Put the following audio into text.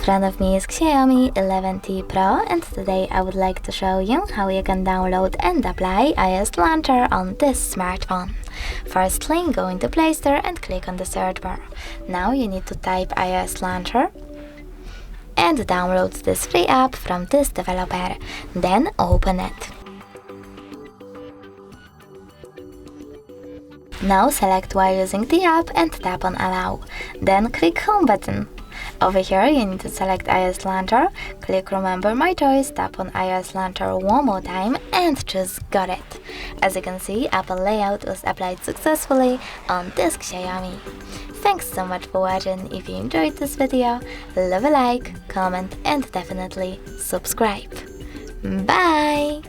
front of me is Xiaomi 11T Pro, and today I would like to show you how you can download and apply iOS Launcher on this smartphone. Firstly, go into Play Store and click on the search bar. Now you need to type iOS Launcher and download this free app from this developer. Then open it. Now select while using the app and tap on Allow. Then click Home button. Over here you need to select iOS Launcher, click Remember My Choice, tap on iOS Launcher one more time and choose Got It. As you can see, Apple layout was applied successfully on this Xiaomi. Thanks so much for watching. If you enjoyed this video, leave a like, comment and definitely subscribe. Bye!